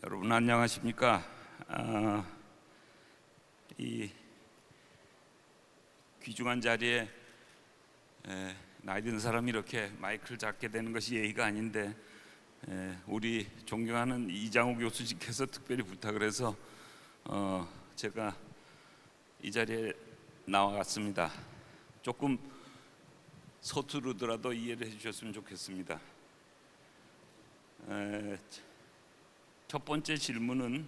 여러분 안녕하십니까? 이 귀중한 자리에 나이 든 사람이 이렇게 마이크를 잡게 되는 것이 예의가 아닌데 우리 존경하는 이장우 교수님께서 특별히 부탁을 해서 제가 이 자리에 나와갔습니다. 조금 서투르더라도 이해를 해주셨으면 좋겠습니다. 첫 번째 질문은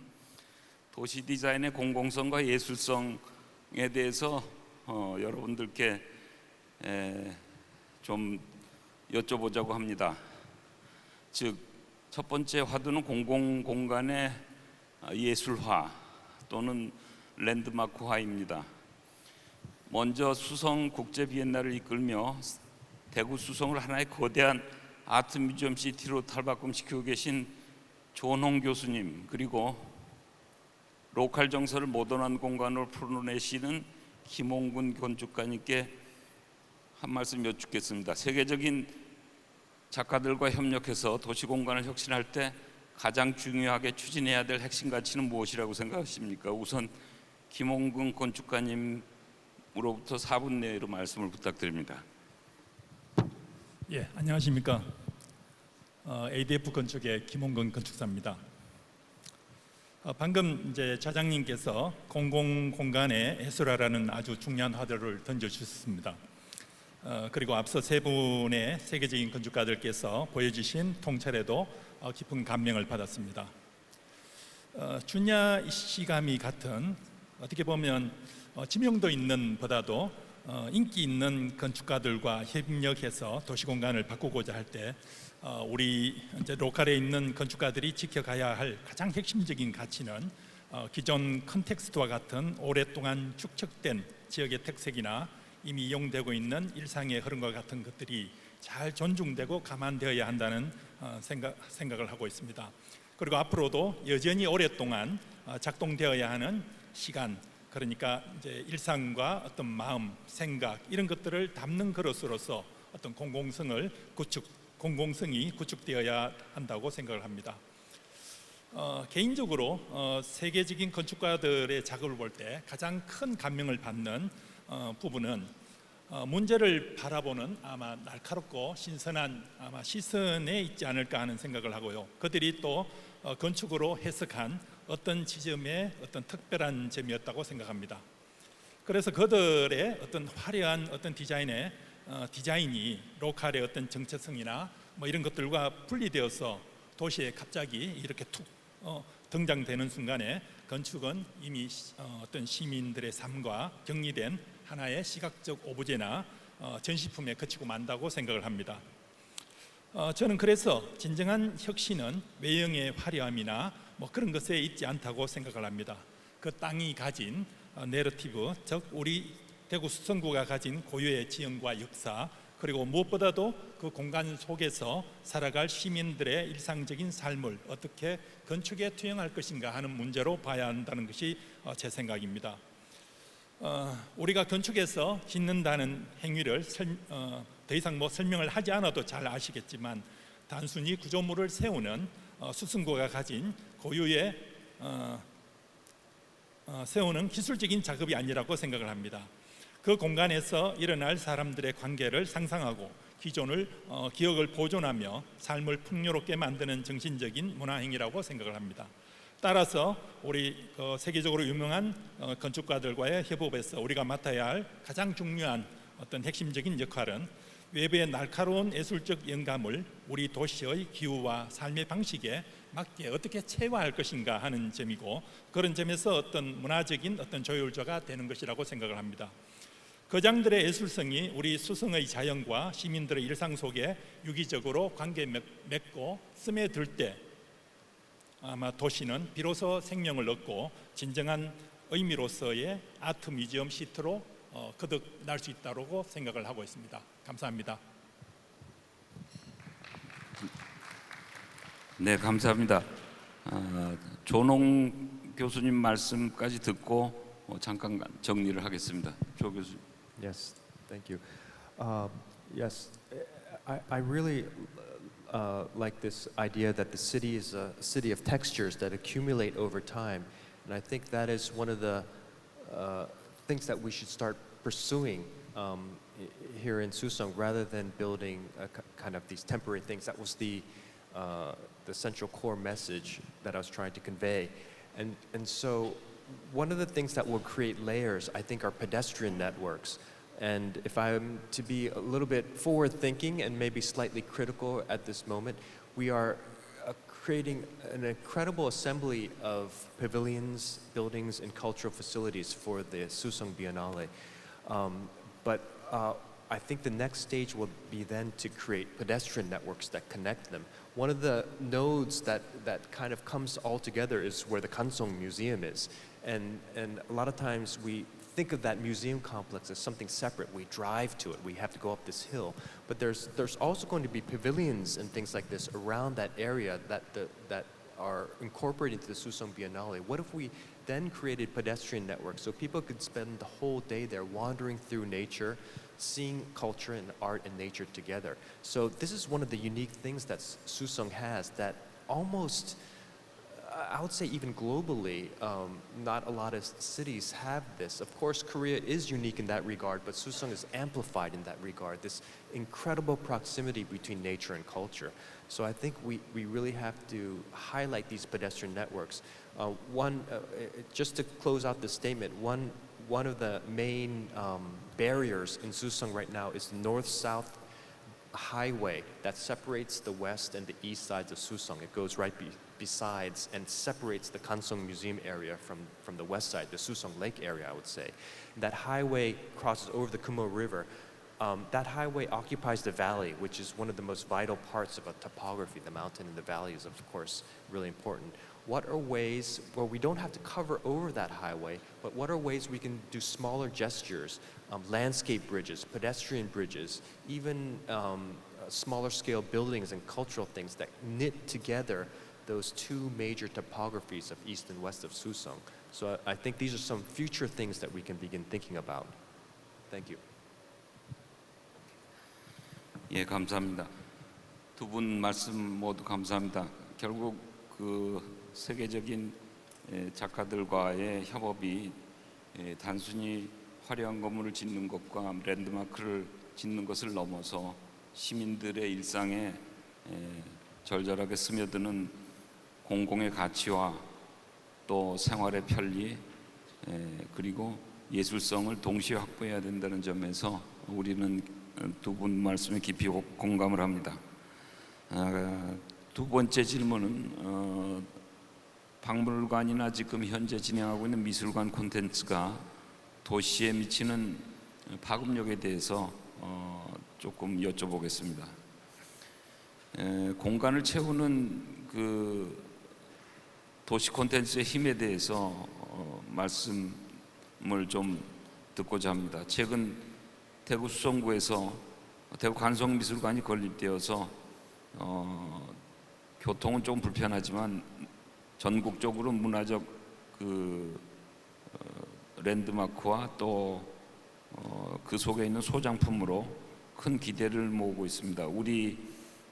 도시 디자인의 공공성과 예술성에 대해서 여러분들께 좀 여쭤보자고 합니다. 즉, 첫 번째 화두는 공공공간의 예술화 또는 랜드마크화입니다. 먼저 수성 국제 비엔날을 이끌며 대구 수성을 하나의 거대한 아트 뮤지엄 시티로 탈바꿈시키고 계신 조홍 교수님, 그리고 로컬 정서를 모던한 공간으로 풀어내시는 김홍근 건축가님께 한 말씀 여쭙겠습니다. 세계적인 작가들과 협력해서 도시 공간을 혁신할 때 가장 중요하게 추진해야 될 핵심 가치는 무엇이라고 생각하십니까? 우선 김홍근 건축가님으로부터 4분 내로 말씀을 부탁드립니다. 예, 안녕하십니까? ADF 건축의 김홍근 건축사입니다. 방금 이제 차장님께서 공공공간의 예술화라는 아주 중요한 화두를 던져주셨습니다. 그리고 앞서 세 분의 세계적인 건축가들께서 보여주신 통찰에도 깊은 감명을 받았습니다. 준야 이시가미 같은 어떻게 보면知名도 있는 보다도 인기 있는 건축가들과 협력해서 도시공간을 바꾸고자 할 때 우리 이제 로컬에 있는 건축가들이 지켜가야 할 가장 핵심적인 가치는 기존 컨텍스트와 같은 오랫동안 축적된 지역의 특색이나 이미 이용되고 있는 일상의 흐름과 같은 것들이 잘 존중되고 감안되어야 한다는 생각을 하고 있습니다. 그리고 앞으로도 여전히 오랫동안 작동되어야 하는 시간, 그러니까 이제 일상과 어떤 마음, 생각 이런 것들을 담는 그릇으로서 어떤 공공성이 구축되어야 한다고 생각을 합니다. 개인적으로 세계적인 건축가들의 작업을 볼 때 가장 큰 감명을 받는 부분은 문제를 바라보는 아마 날카롭고 신선한 아마 시선에 있지 않을까 하는 생각을 하고요. 그들이 또 건축으로 해석한 어떤 지점의 어떤 특별한 점이었다고 생각합니다. 그래서 그들의 어떤 화려한 어떤 디자인이 로컬의 어떤 정체성이나 뭐 이런 것들과 분리되어서 도시에 갑자기 이렇게 툭 등장되는 순간에 건축은 이미 어떤 시민들의 삶과 격리된 하나의 시각적 오브제나 전시품에 그치고 만다고 생각을 합니다. 저는 그래서 진정한 혁신은 외형의 화려함이나 뭐 그런 것에 있지 않다고 생각을 합니다. 그 땅이 가진 내러티브, 즉 우리 대구 수성구가 가진 고유의 지형과 역사, 그리고 무엇보다도 그 공간 속에서 살아갈 시민들의 일상적인 삶을 어떻게 건축에 투영할 것인가 하는 문제로 봐야 한다는 것이 제 생각입니다. 우리가 건축에서 짓는다는 행위를 더 이상 뭐 설명을 하지 않아도 잘 아시겠지만 단순히 구조물을 세우는 수성구가 가진 고유의 세우는 기술적인 작업이 아니라고 생각을 합니다. 그 공간에서 일어날 사람들의 관계를 상상하고 기억을 보존하며 삶을 풍요롭게 만드는 정신적인 문화행위라고 생각을 합니다. 따라서 우리 세계적으로 유명한 건축가들과의 협업에서 우리가 맡아야 할 가장 중요한 어떤 핵심적인 역할은 외부의 날카로운 예술적 영감을 우리 도시의 기후와 삶의 방식에 맞게 어떻게 체화할 것인가 하는 점이고, 그런 점에서 어떤 문화적인 어떤 조율자가 되는 것이라고 생각을 합니다. 거장들의 예술성이 우리 수성의 자연과 시민들의 일상 속에 유기적으로 관계 맺고 스며들 때 아마 도시는 비로소 생명을 얻고 진정한 의미로서의 아트 뮤지엄 시트로 거듭날 수 있다고 생각을 하고 있습니다. 감사합니다. 네, 감사합니다. 조홍 교수님 말씀까지 듣고 잠깐 정리를 하겠습니다. 조 교수님. Yes, thank you. Yes, I really like this idea that the city is a city of textures that accumulate over time. And I think that is one of the things that we should start pursuing here in Susong, rather than building kind of these temporary things. That was the central core message that I was trying to convey. And so one of the things that will create layers, I think, are pedestrian networks. And if I'm to be a little bit forward-thinking and maybe slightly critical at this moment, we are creating an incredible assembly of pavilions, buildings, and cultural facilities for the Susong Biennale. But I think the next stage will be then to create pedestrian networks that connect them. One of the nodes that kind of comes all together is where the Kansong Museum is. And a lot of times we think of that museum complex as something separate. We drive to it, we have to go up this hill. But there's also going to be pavilions and things like this around that area that are incorporated into the Susong Biennale. What if we then created pedestrian networks so people could spend the whole day there wandering through nature, seeing culture and art and nature together? So this is one of the unique things that Susong has that almost, I would say even globally, not a lot of cities have this. Of course, Korea is unique in that regard, but Susong is amplified in that regard, this incredible proximity between nature and culture. So I think we really have to highlight these pedestrian networks. Just to close out the statement, one of the main barriers in Susong right now is the north-south highway that separates the west and the east sides of Susong. It goes right besides and separates the Kansong Museum area from the west side, the Susong Lake area, I would say. That highway crosses over the Kumo River. That highway occupies the valley, which is one of the most vital parts of a topography. The mountain and the valley is, of course, really important. What are ways where we don't have to cover over that highway, but what are ways we can do smaller gestures, landscape bridges, pedestrian bridges, even smaller scale buildings and cultural things that knit together those two major topographies of east and west of Susong. So I think these are some future things that we can begin thinking about. Thank you. 예, 감사합니다. 두 분 말씀 모두 감사합니다. 결국 그 세계적인 작가들과의 협업이 단순히 화려한 건물을 짓는 것과 랜드마크를 짓는 것을 넘어서 시민들의 일상에 절절하게 스며드는 공공의 가치와 또 생활의 편리 그리고 예술성을 동시에 확보해야 된다는 점에서 우리는 두 분 말씀에 깊이 공감을 합니다. 두 번째 질문은 박물관이나 지금 현재 진행하고 있는 미술관 콘텐츠가 도시에 미치는 파급력에 대해서 조금 여쭤보겠습니다. 공간을 채우는 그 도시 콘텐츠의 힘에 대해서 말씀을 좀 듣고자 합니다. 최근 대구 수성구에서 대구 간성미술관이 건립되어서 교통은 좀 불편하지만 전국적으로 문화적 그 랜드마크와 또 그 속에 있는 소장품으로 큰 기대를 모으고 있습니다. 우리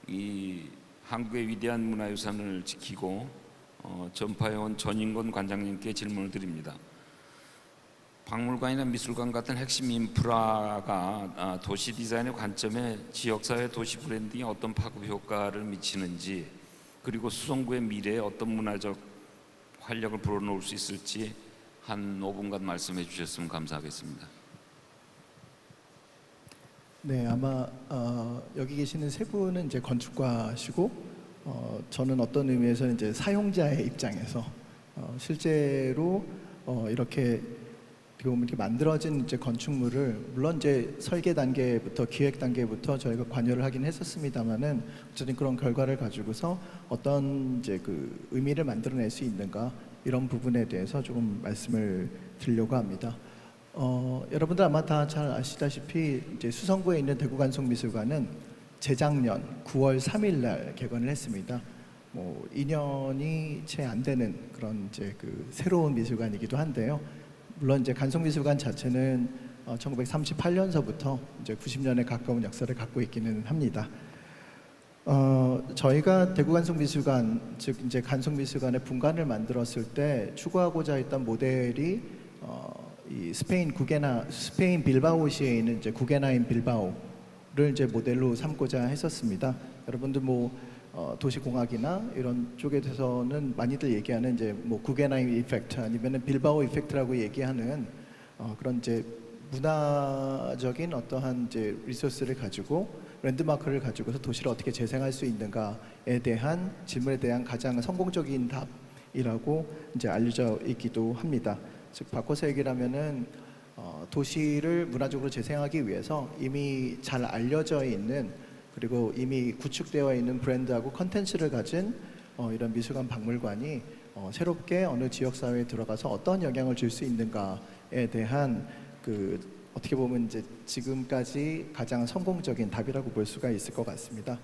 이 한국의 위대한 문화유산을 지키고 전파해온 전인권 관장님께 질문을 드립니다. 박물관이나 미술관 같은 핵심 인프라가 도시 디자인의 관점에 지역사회 도시 브랜딩에 어떤 파급 효과를 미치는지, 그리고 수성구의 미래에 어떤 문화적 활력을 불어넣을 수 있을지 한 5분간 말씀해 주셨으면 감사하겠습니다. 네, 아마 여기 계시는 세 분은 이제 건축가시고 저는 어떤 의미에서 이제 사용자의 입장에서 실제로 이렇게 만들어진 이제 건축물을 물론 이제 설계 단계부터 기획 단계부터 저희가 관여를 하긴 했었습니다만은 어쨌든 그런 결과를 가지고서 어떤 이제 그 의미를 만들어낼 수 있는가 이런 부분에 대해서 조금 말씀을 드리려고 합니다. 여러분들 아마 다 잘 아시다시피 이제 수성구에 있는 대구간송미술관은 재작년 9월 3일 날 개관을 했습니다. 뭐 2년이 채 안 되는 그런 이제 그 새로운 미술관이기도 한데요. 물론 이제 간송미술관 자체는 1938년서부터 이제 90년에 가까운 역사를 갖고 있기는 합니다. 저희가 대구 간송미술관, 즉 이제 간송미술관의 분관을 만들었을 때 추구하고자 했던 모델이 이 스페인 빌바오시에 있는 이제 구겐하임 빌바오를 이제 모델로 삼고자 했었습니다. 여러분들 뭐 도시공학이나 이런 쪽에 대해서는 많이들 얘기하는 이제 뭐 구겐하임 이펙트 아니면은 빌바오 이펙트라고 얘기하는 그런 이제 문화적인 어떠한 이제 리소스를 가지고 랜드마크를 가지고서 도시를 어떻게 재생할 수 있는가에 대한 질문에 대한 가장 성공적인 답이라고 이제 알려져 있기도 합니다. 즉 바꿔서 얘기를 하면은 도시를 문화적으로 재생하기 위해서 이미 잘 알려져 있는 그리고 이미 구축되어 있는 브랜드하고 컨텐츠를 가진 이런 미술관 박물관이 새롭게 어느 지역 사회에 들어가서 어떤 영향을 줄 수 있는가에 대한 그 어떻게 보면 이제 지금까지 가장 성공적인 답이라고 볼 수가 있을 것 같습니다.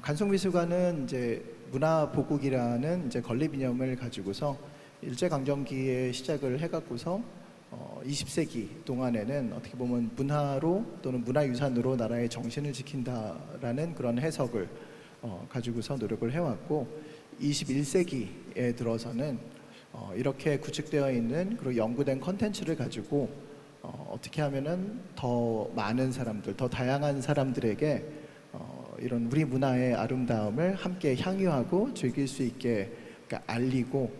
간송미술관은 이제 문화보국이라는 이제 건립 이념을 가지고서 일제강점기에 시작을 해갖고서 20세기 동안에는 어떻게 보면 문화로 또는 문화유산으로 나라의 정신을 지킨다라는 그런 해석을 가지고서 노력을 해왔고 21세기에 들어서는 이렇게 구축되어 있는 그리고 연구된 컨텐츠를 가지고 어떻게 하면은 더 많은 사람들, 더 다양한 사람들에게 이런 우리 문화의 아름다움을 함께 향유하고 즐길 수 있게 그러니까 알리고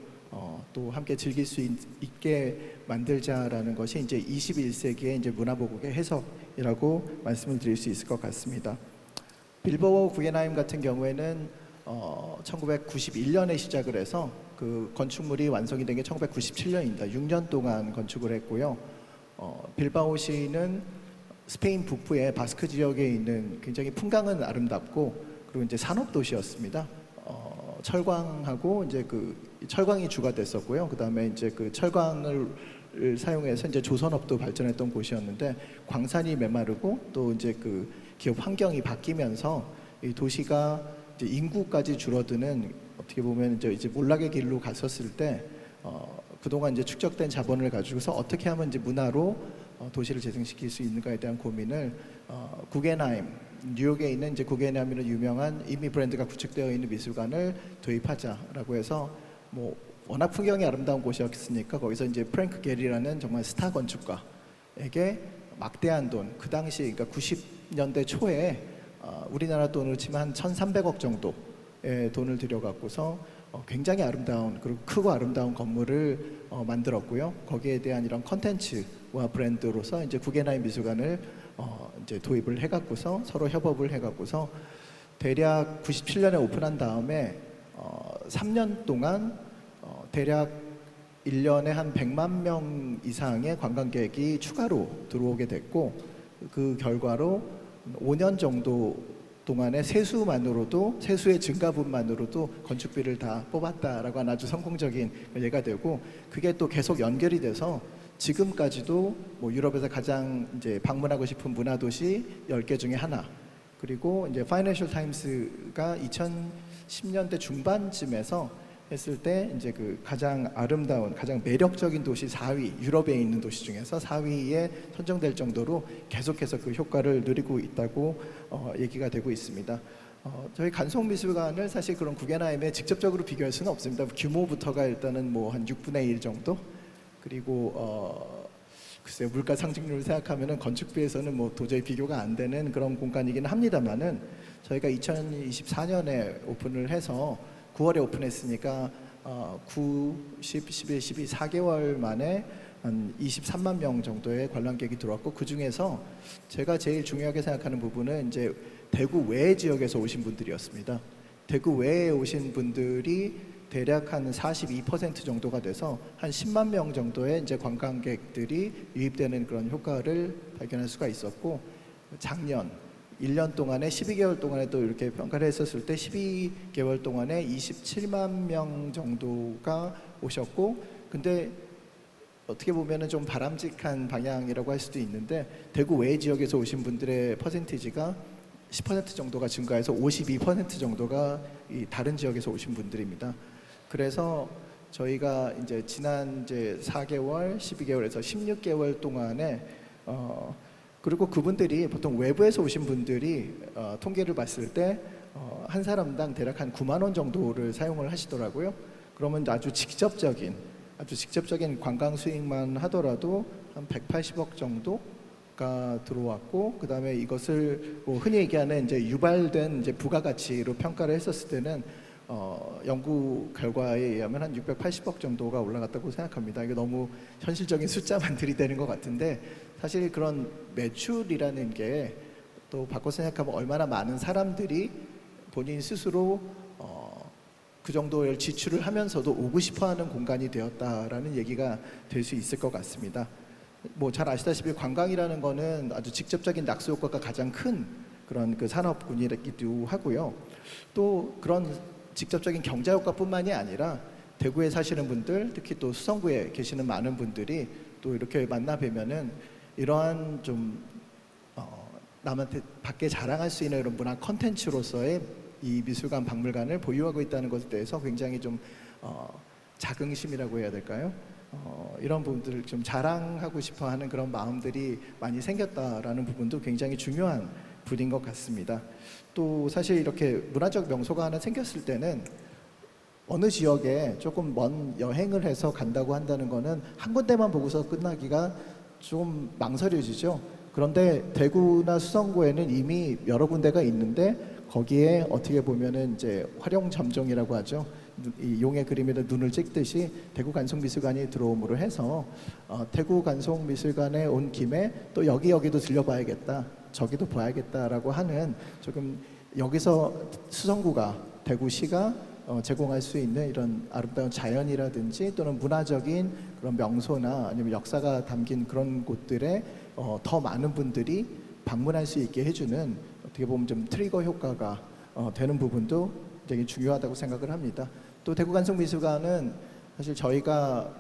또 함께 즐길 수 있게 만들자라는 것이 이제 21세기의 이제 문화보국의 해석이라고 말씀을 드릴 수 있을 것 같습니다. 빌바오 구겐하임 같은 경우에는 1991년에 시작을 해서 그 건축물이 완성이 된 게 1997년입니다. 6년 동안 건축을 했고요. 빌바오시는 스페인 북부의 바스크 지역에 있는 굉장히 풍광은 아름답고 그리고 이제 산업 도시였습니다. 철광하고 이제 그 철광이 주가 됐었고요. 그 다음에 이제 그 철광을 사용해서 이제 조선업도 발전했던 곳이었는데 광산이 메마르고 또 이제 그 기업 환경이 바뀌면서 이 도시가 이제 인구까지 줄어드는 어떻게 보면 이제 몰락의 길로 갔었을 때 그동안 이제 축적된 자본을 가지고서 어떻게 하면 이제 문화로 도시를 재생시킬 수 있는가에 대한 고민을 구겐하임 뉴욕에 있는 이제 구겐하임으로 유명한 이미 브랜드가 구축되어 있는 미술관을 도입하자라고 해서 뭐 워낙 풍경이 아름다운 곳이었으니까 거기서 이제 프랭크 게리라는 정말 스타 건축가에게 막대한 돈, 그 당시 그러니까 90년대 초에 우리나라 돈으로 치면 한 1,300억 정도의 돈을 들여갖고서 굉장히 아름다운 그리고 크고 아름다운 건물을 만들었고요. 거기에 대한 이런 컨텐츠와 브랜드로서 이제 구겐하임 미술관을 이제 도입을 해갖고서 서로 협업을 해갖고서 대략 97년에 오픈한 다음에 3년 동안 대략 1년에 한 100만 명 이상의 관광객이 추가로 들어오게 됐고 그 결과로 5년 정도 동안의 세수의 증가분만으로도 건축비를 다 뽑았다라고 하는 아주 성공적인 예가 되고 그게 또 계속 연결이 돼서 지금까지도 뭐 유럽에서 가장 이제 방문하고 싶은 문화도시 10개 중에 하나 그리고 이제 파이낸셜 타임스가 2010년대 중반쯤에서 했을 때 이제 그 가장 아름다운, 가장 매력적인 도시 4위, 유럽에 있는 도시 중에서 4위에 선정될 정도로 계속해서 그 효과를 누리고 있다고 얘기가 되고 있습니다. 저희 간송미술관을 사실 그런 구겐하임에 직접적으로 비교할 수는 없습니다. 규모부터가 일단은 뭐 한 6분의 1 정도, 그리고 글쎄요 물가 상승률을 생각하면은 건축비에서는 뭐 도저히 비교가 안 되는 그런 공간이긴 합니다만은 저희가 2024년에 오픈을 해서 9월에 오픈했으니까 9, 10, 11, 12, 4개월 만에 한 23만 명 정도의 관람객이 들어왔고 그 중에서 제가 제일 중요하게 생각하는 부분은 이제 대구 외 지역에서 오신 분들이었습니다. 대구 외에 오신 분들이 대략 한 42% 정도가 돼서 한 10만 명 정도의 이제 관광객들이 유입되는 그런 효과를 발견할 수가 있었고 작년 1년 동안에 12개월 동안에 또 이렇게 평가를 했었을 때 12개월 동안에 27만 명 정도가 오셨고 근데 어떻게 보면은 좀 바람직한 방향이라고 할 수도 있는데 대구 외 지역에서 오신 분들의 퍼센티지가 10% 정도가 증가해서 52% 정도가 이 다른 지역에서 오신 분들입니다. 그래서 저희가 이제 지난 이제 4개월, 12개월에서 16개월 동안에 그리고 그분들이 보통 외부에서 오신 분들이 통계를 봤을 때 한 사람당 대략 한 9만 원 정도를 사용을 하시더라고요. 그러면 아주 직접적인 관광 수익만 하더라도 한 180억 정도가 들어왔고, 그다음에 이것을 뭐 흔히 얘기하는 이제 유발된 이제 부가가치로 평가를 했었을 때는 연구 결과에 의하면 한 680억 정도가 올라갔다고 생각합니다. 이게 너무 현실적인 숫자만 들이대는 것 같은데, 사실 그런 매출이라는 게 또 바꿔 생각하면 얼마나 많은 사람들이 본인 스스로 그 정도의 지출을 하면서도 오고 싶어하는 공간이 되었다라는 얘기가 될 수 있을 것 같습니다. 뭐 잘 아시다시피 관광이라는 거는 아주 직접적인 낙수 효과가 가장 큰 그런 그 산업군이기도 하고요. 또 그런 직접적인 경제 효과뿐만이 아니라 대구에 사시는 분들, 특히 또 수성구에 계시는 많은 분들이 또 이렇게 만나 뵈면은 이러한 좀 남한테 밖에 자랑할 수 있는 이런 문화 컨텐츠로서의 이 미술관 박물관을 보유하고 있다는 것에 대해서 굉장히 좀 자긍심이라고 해야 될까요? 이런 부분들을 좀 자랑하고 싶어하는 그런 마음들이 많이 생겼다라는 부분도 굉장히 중요한 분인 것 같습니다. 또 사실 이렇게 문화적 명소가 하나 생겼을 때는 어느 지역에 조금 먼 여행을 해서 간다고 한다는 거는 한 군데만 보고서 끝나기가 좀 망설여지죠. 그런데 대구나 수성구에는 이미 여러 군데가 있는데, 거기에 어떻게 보면은 이제 활용점정이라고 하죠. 이 용의 그림에다 눈을 찍듯이 대구 간송미술관이 들어옴으로 해서 대구 간송미술관에 온 김에 또 여기도 들려봐야겠다, 저기도 봐야겠다라고 하는, 조금 여기서 수성구가, 대구시가 제공할 수 있는 이런 아름다운 자연이라든지 또는 문화적인 그런 명소나 아니면 역사가 담긴 그런 곳들에 더 많은 분들이 방문할 수 있게 해주는, 어떻게 보면 좀 트리거 효과가 되는 부분도 되게 중요하다고 생각을 합니다. 또 대구 간송미술관은 사실 저희가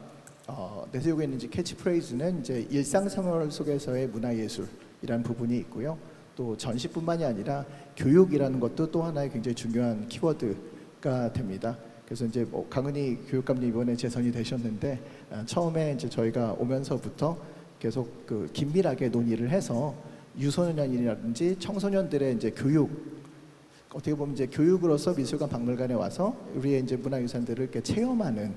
내세우고 있는 캐치프레이즈는 이제 일상생활 속에서의 문화예술이라는 부분이 있고요. 또 전시뿐만이 아니라 교육이라는 것도 또 하나의 굉장히 중요한 키워드가 됩니다. 그래서 이제 강은희 교육감님 이번에 재선이 되셨는데, 처음에 이제 저희가 오면서부터 계속 그 긴밀하게 논의를 해서 유소년이라든지 청소년들의 이제 교육, 어떻게 보면 이제 교육으로서 미술관 박물관에 와서 우리의 이제 문화유산들을 이렇게 체험하는,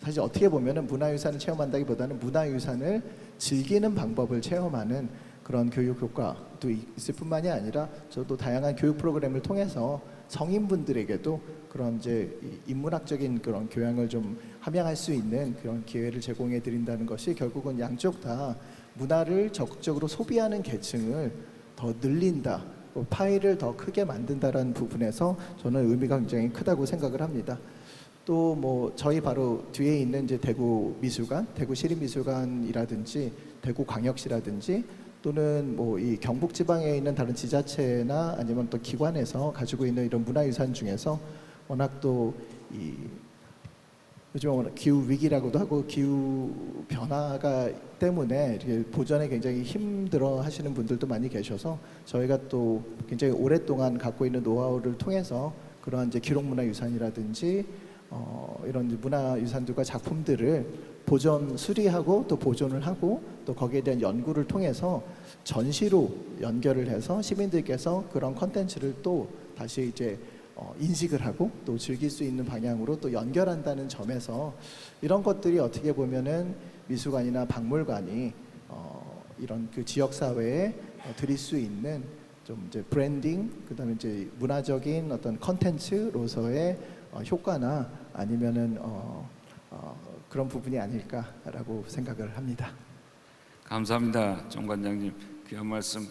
사실 어떻게 보면은 문화유산을 체험한다기보다는 문화유산을 즐기는 방법을 체험하는 그런 교육 효과도 있을 뿐만이 아니라, 저도 다양한 교육 프로그램을 통해서 성인분들에게도 그런 이제 인문학적인 그런 교양을 좀 함양할 수 있는 그런 기회를 제공해 드린다는 것이, 결국은 양쪽 다 문화를 적극적으로 소비하는 계층을 더 늘린다, 파일을 더 크게 만든다라는 부분에서 저는 의미가 굉장히 크다고 생각을 합니다. 또 뭐 저희 바로 뒤에 있는 이제 대구 미술관, 대구 시립미술관이라든지 대구 광역시라든지 또는 뭐 이 경북 지방에 있는 다른 지자체나 아니면 또 기관에서 가지고 있는 이런 문화유산 중에서 워낙 또 이 요즘 워낙 기후 위기라고도 하고 기후 변화가 때문에 이렇게 보존에 굉장히 힘들어 하시는 분들도 많이 계셔서, 저희가 또 굉장히 오랫동안 갖고 있는 노하우를 통해서 그러한 이제 기록문화유산이라든지 이런 문화유산들과 작품들을 보존 수리하고 또 보존을 하고 또 거기에 대한 연구를 통해서 전시로 연결을 해서 시민들께서 그런 컨텐츠를 또 다시 이제 인식을 하고 또 즐길 수 있는 방향으로 또 연결한다는 점에서, 이런 것들이 어떻게 보면은 미술관이나 박물관이 이런 그 지역 사회에 드릴 수 있는 좀 이제 브랜딩, 그다음에 이제 문화적인 어떤 컨텐츠로서의 효과나 아니면은 그런 부분이 아닐까라고 생각을 합니다. 감사합니다, 정 관장님. 귀한 말씀.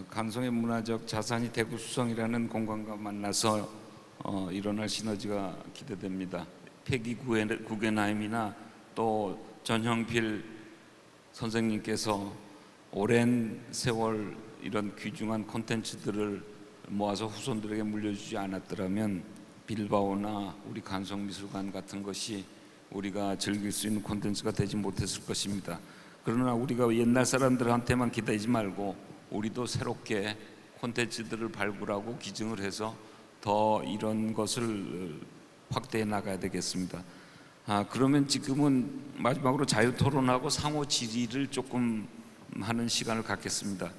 간송의 문화적 자산이 대구 수성이라는 공간과 만나서 일어날 시너지가 기대됩니다. 패기 구겐하임이나 또 전형필 선생님께서 오랜 세월 이런 귀중한 콘텐츠들을 모아서 후손들에게 물려주지 않았더라면 빌바오나 우리 간송미술관 같은 것이 우리가 즐길 수 있는 콘텐츠가 되지 못했을 것입니다. 그러나 우리가 옛날 사람들한테만 기대지 말고 우리도 새롭게 콘텐츠들을 발굴하고 기증을 해서 더 이런 것을 확대해 나가야 되겠습니다. 그러면 지금은 마지막으로 자유토론하고 상호 질의를 조금 하는 시간을 갖겠습니다.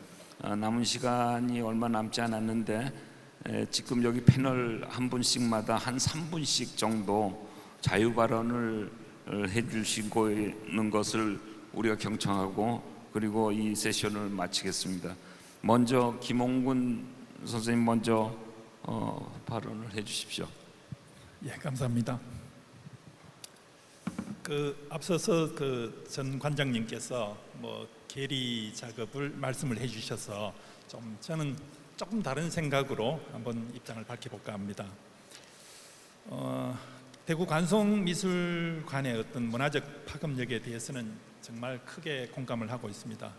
남은 시간이 얼마 남지 않았는데 지금 여기 패널 한 분씩마다 한 3분씩 정도 자유 발언을 해주시고 있는 것을 우리가 경청하고 그리고 이 세션을 마치겠습니다. 먼저 김홍근 선생님 먼저 발언을 해주십시오. 예, 감사합니다. 앞서서 전 관장님께서 계리 작업을 말씀을 해주셔서 저는 조금 다른 생각으로 한번 입장을 밝혀볼까 합니다. 대구 관송미술관의 어떤 문화적 파급력에 대해서는 정말 크게 공감을 하고 있습니다.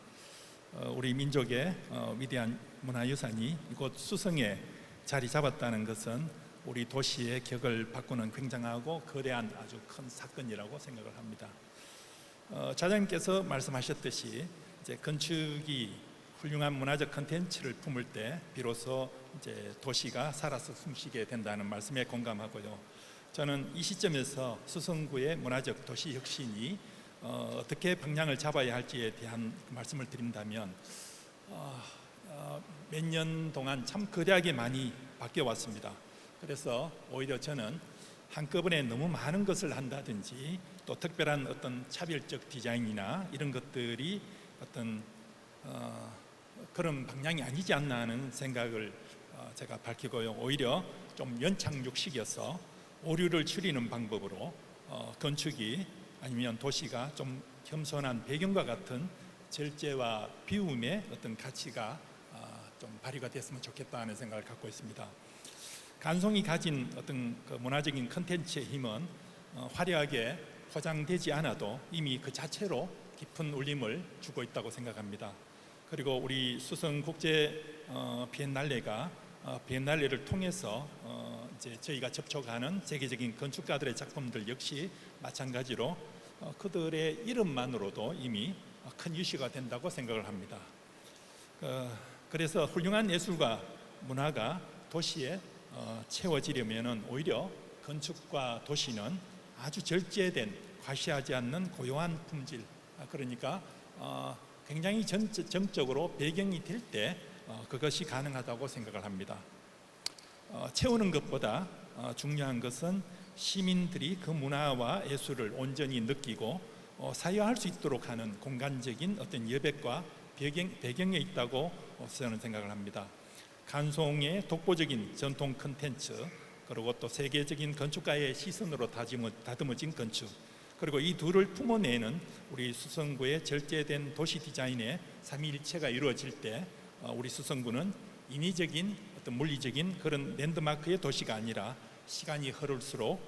우리 민족의 위대한 문화유산이 이곳 수성에 자리 잡았다는 것은 우리 도시의 격을 바꾸는 굉장하고 거대한 아주 큰 사건이라고 생각을 합니다. 자장님께서 말씀하셨듯이 이제 건축이 훌륭한 문화적 컨텐츠를 품을 때 비로소 이제 도시가 살아서 숨쉬게 된다는 말씀에 공감하고요. 저는 이 시점에서 수성구의 문화적 도시 혁신이 어떻게 방향을 잡아야 할지에 대한 말씀을 드린다면 몇 년 동안 참 거대하게 많이 바뀌어 왔습니다. 그래서 오히려 저는 한꺼번에 너무 많은 것을 한다든지 또 특별한 어떤 차별적 디자인이나 이런 것들이 어떤 그런 방향이 아니지 않나 하는 생각을 제가 밝히고요. 오히려 좀 연착륙식이어서 오류를 줄이는 방법으로 건축이 아니면 도시가 좀 겸손한 배경과 같은 절제와 비움의 어떤 가치가 좀 발휘가 됐으면 좋겠다 하는 생각을 갖고 있습니다. 간송이 가진 어떤 문화적인 컨텐츠의 힘은 화려하게 포장되지 않아도 이미 그 자체로 깊은 울림을 주고 있다고 생각합니다. 그리고 우리 수성 국제 비엔날레가 비엔날레를 통해서 이제 저희가 접촉하는 세계적인 건축가들의 작품들 역시 마찬가지로 그들의 이름만으로도 이미 큰 이슈가 된다고 생각을 합니다. 그래서 훌륭한 예술과 문화가 도시에 채워지려면은 오히려 건축과 도시는 아주 절제된 과시하지 않는 고요한 품질, 그러니까 굉장히 정적으로 배경이 될 때 그것이 가능하다고 생각을 합니다. 채우는 것보다 중요한 것은 시민들이 그 문화와 예술을 온전히 느끼고 사유할 수 있도록 하는 공간적인 어떤 여백과 배경에 있다고 저는 생각을 합니다. 간송의 독보적인 전통 컨텐츠, 그리고 또 세계적인 건축가의 시선으로 다듬어진 건축, 그리고 이 둘을 품어내는 우리 수성구의 절제된 도시 디자인의 삼위일체가 이루어질 때 우리 수성구는 인위적인 어떤 물리적인 그런 랜드마크의 도시가 아니라 시간이 흐를수록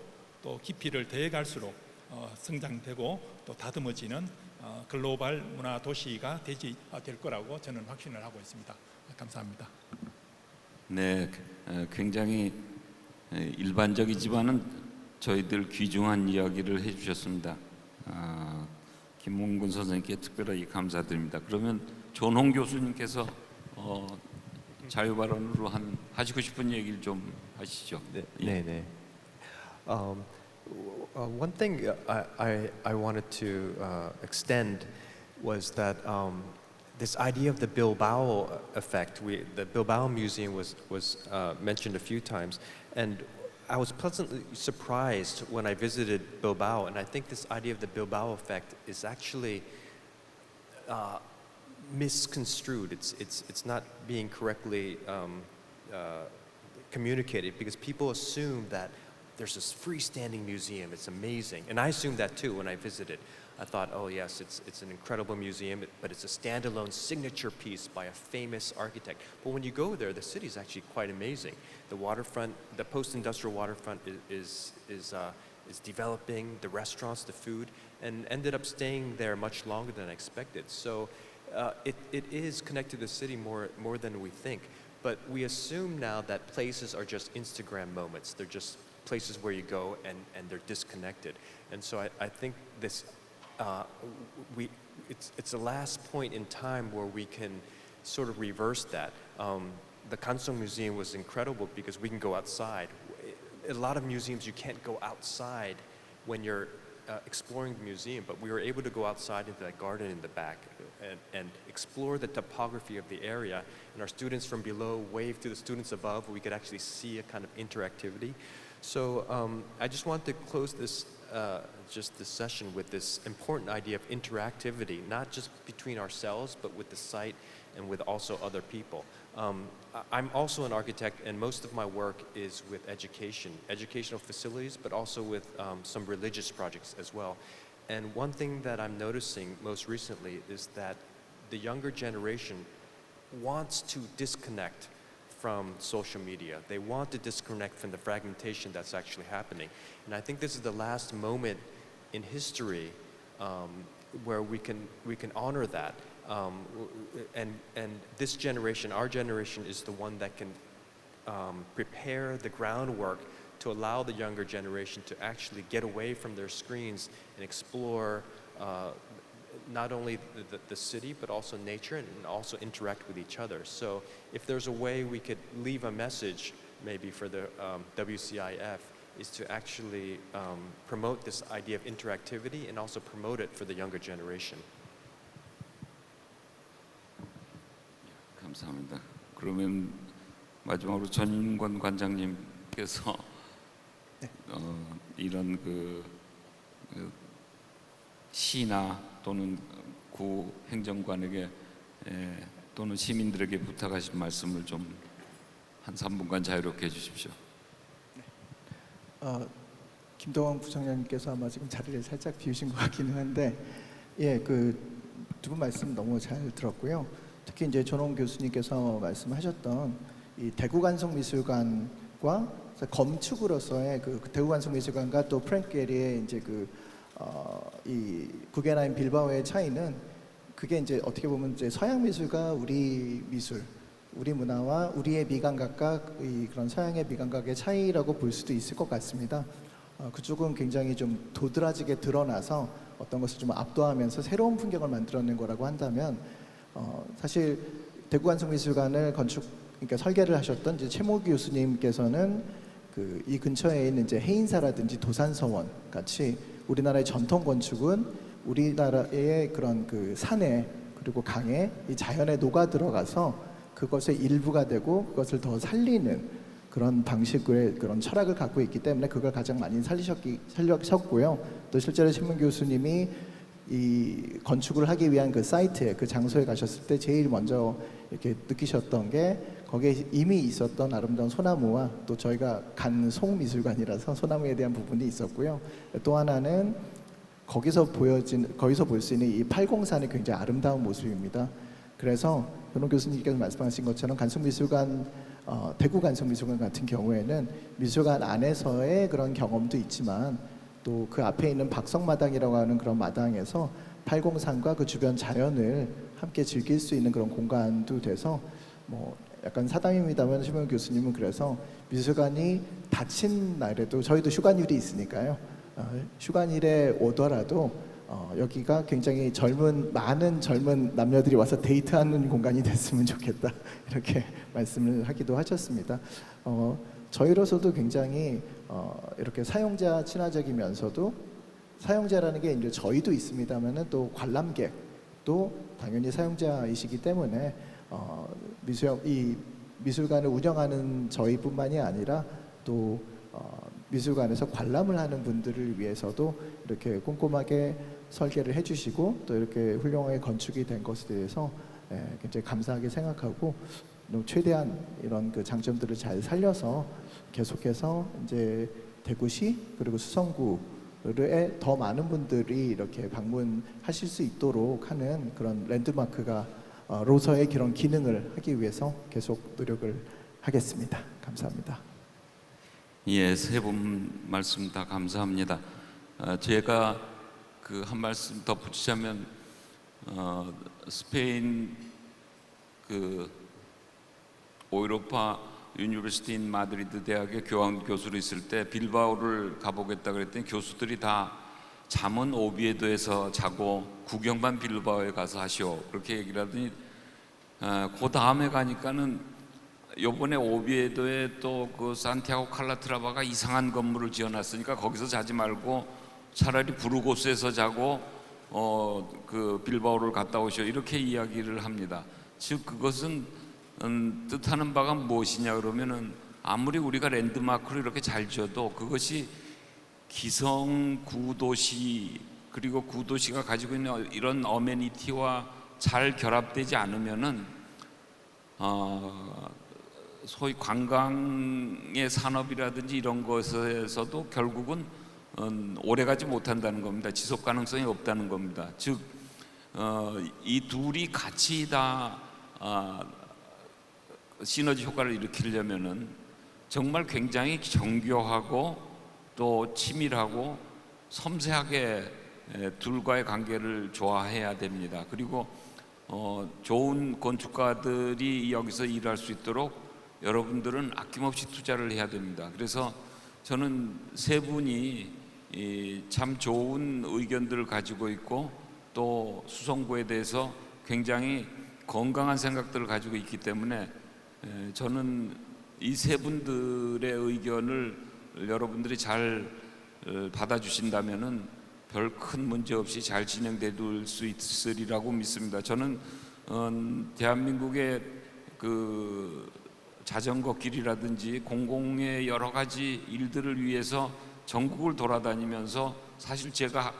또 깊이를 더해갈수록 성장되고 또 다듬어지는 글로벌 문화 도시가 될 거라고 저는 확신을 하고 있습니다. 감사합니다. 네, 굉장히 일반적이지만은 저희들 귀중한 이야기를 해주셨습니다. 김홍근 선생님께 특별히 감사드립니다. 그러면 존홍 교수님께서 자유 발언으로 하시고 싶은 얘기를 좀 하시죠. 네, 네, 네. One thing I wanted to extend was that this idea of the Bilbao effect. The Bilbao Museum was mentioned a few times, and I was pleasantly surprised when I visited Bilbao. And I think this idea of the Bilbao effect is actually misconstrued. It's not being correctly communicated because people assume that there's this freestanding museum. It's amazing, and I assumed that too when I visited. I thought, oh yes, it's an incredible museum, but it's a standalone signature piece by a famous architect. But when you go there, the city is actually quite amazing. The waterfront, the post-industrial waterfront is developing. The restaurants, the food, and ended up staying there much longer than I expected. So it is connected to the city more than we think. But we assume now that places are just Instagram moments. They're just places where you go and they're disconnected. And so I think this it's the last point in time where we can sort of reverse that. The Kansong Museum was incredible because we can go outside. A lot of museums you can't go outside when you're exploring the museum, but we were able to go outside into that garden in the back. and explore the topography of the area. And our students from below wave to the students above, we could actually see a kind of interactivity. So I just want to close this this session with this important idea of interactivity, not just between ourselves, but with the site and with also other people. I'm also an architect, and most of my work is with educational facilities, but also with some religious projects as well. And one thing that I'm noticing most recently is that the younger generation wants to disconnect from social media. They want to disconnect from the fragmentation that's actually happening. And I think this is the last moment in history where we can honor that. And this generation, our generation, is the one that can prepare the groundwork to allow the younger generation to actually get away from their screens and explore not only the city, but also nature, and also interact with each other. So if there's a way we could leave a message maybe for the WCIF, is to actually promote this idea of interactivity and also promote it for the younger generation. 감사합니다. 그러면 마지막으로 전인권 관장님께서 이런 그 시나 또는 구 행정관에게 또는 시민들에게 부탁하신 말씀을 좀 한 3분간 자유롭게 해주십시오. 김동원 부총장님께서 아마 지금 자리를 살짝 비우신 것 같기는 한데, 예, 그 두 분 말씀 너무 잘 들었고요. 특히 이제 전홍 교수님께서 말씀하셨던 이 대구관성미술관과 건축으로서의 그 대구관성미술관과 또 프랭크 게리의 이제 이 구겐하임 빌바오의 차이는, 그게 이제 어떻게 보면 이제 서양 미술과 우리 미술, 우리 문화와 우리의 미감각과 그런 서양의 미감각의 차이라고 볼 수도 있을 것 같습니다. 그쪽은 굉장히 좀 도드라지게 드러나서 어떤 것을 좀 압도하면서 새로운 풍경을 만들어낸 거라고 한다면, 사실 대구관성미술관을 그러니까 설계를 하셨던 이제 최모 교수님께서는 이 근처에 있는 이제 해인사라든지 도산서원 같이 우리나라의 전통 건축은 우리나라의 그런 그 산에 그리고 강에 이 자연에 녹아 들어가서 그것의 일부가 되고 그것을 더 살리는 그런 방식의 그런 철학을 갖고 있기 때문에 그걸 가장 많이 살리셨고요. 또 실제로 신문 교수님이 이 건축을 하기 위한 그 사이트에, 그 장소에 가셨을 때 제일 먼저 이렇게 느끼셨던 게 거기에 이미 있었던 아름다운 소나무와 또 저희가 간 송미술관이라서 소나무에 대한 부분이 있었고요. 또 하나는 거기서 볼 수 있는 이 팔공산의 굉장히 아름다운 모습입니다. 그래서 변호 교수님께서 말씀하신 것처럼 관성미술관, 대구 관성미술관 같은 경우에는 미술관 안에서의 그런 경험도 있지만 또 그 앞에 있는 박성마당이라고 하는 그런 마당에서 팔공산과 그 주변 자연을 함께 즐길 수 있는 그런 공간도 돼서, 뭐 약간 사담입니다만 신문 교수님은 그래서 미술관이 닫힌 날에도, 저희도 휴관일이 있으니까요, 휴관일에 오더라도 여기가 굉장히 많은 젊은 남녀들이 와서 데이트하는 공간이 됐으면 좋겠다, 이렇게 말씀을 하기도 하셨습니다. 저희로서도 굉장히 이렇게 사용자 친화적이면서도, 사용자라는 게 이제 저희도 있습니다만은 또 관람객도 당연히 사용자이시기 때문에 이 미술관을 운영하는 저희뿐만이 아니라 또 미술관에서 관람을 하는 분들을 위해서도 이렇게 꼼꼼하게 설계를 해주시고 또 이렇게 훌륭하게 건축이 된 것에 대해서 굉장히 감사하게 생각하고, 최대한 이런 그 장점들을 잘 살려서 계속해서 이제 대구시 그리고 수성구에 더 많은 분들이 이렇게 방문하실 수 있도록 하는 그런 랜드마크가 로서의 그런 기능을 하기 위해서 계속 노력을 하겠습니다. 감사합니다. 예, 세 분 말씀 다 감사합니다. 제가 그 한 말씀 더 붙이자면, 스페인 그 오이로파 유니버시티 인 마드리드 대학의 교환 교수로 있을 때 빌바오를 가보겠다 그랬더니 교수들이 다 잠은 오비에도에서 자고 구경만 빌바오에 가서 하시오, 그렇게 얘기를 하더니 그 다음에 가니까는 요번에 오비에도에 또 그 산티아고 칼라트라바가 이상한 건물을 지어놨으니까 거기서 자지 말고 차라리 부르고스에서 자고 그 빌바오를 갔다 오셔 이렇게 이야기를 합니다. 즉 그것은 뜻하는 바가 무엇이냐 그러면은 아무리 우리가 랜드마크를 이렇게 잘 지어도 그것이 기성 구도시 그리고 구도시가 가지고 있는 이런 어메니티와 잘 결합되지 않으면은 소위 관광의 산업이라든지 이런 것에서도 결국은 오래가지 못한다는 겁니다. 지속 가능성이 없다는 겁니다. 즉 이 둘이 같이 다 시너지 효과를 일으키려면은 정말 굉장히 정교하고 또 치밀하고 섬세하게 둘과의 관계를 조화해야 됩니다. 그리고 좋은 건축가들이 여기서 일할 수 있도록 여러분들은 아낌없이 투자를 해야 됩니다. 그래서 저는 세 분이 참 좋은 의견들을 가지고 있고 또 수성구에 대해서 굉장히 건강한 생각들을 가지고 있기 때문에 저는 이 세 분들의 의견을 여러분들이 잘 받아주신다면은 별 큰 문제 없이 잘 진행될 수 있으리라고 믿습니다. 저는 대한민국의 그 자전거 길이라든지 공공의 여러 가지 일들을 위해서 전국을 돌아다니면서 사실 제가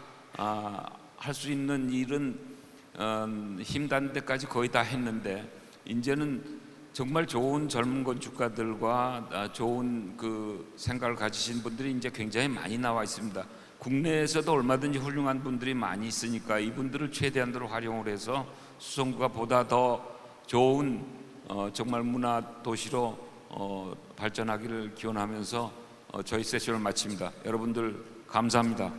할 수 있는 일은 힘닿는 데까지 거의 다 했는데 이제는 정말 좋은 젊은 건축가들과 좋은 그 생각을 가지신 분들이 이제 굉장히 많이 나와 있습니다. 국내에서도 얼마든지 훌륭한 분들이 많이 있으니까 이분들을 최대한으로 활용을 해서 수성구가 보다 더 좋은 정말 문화 도시로 발전하기를 기원하면서 저희 세션을 마칩니다. 여러분들 감사합니다.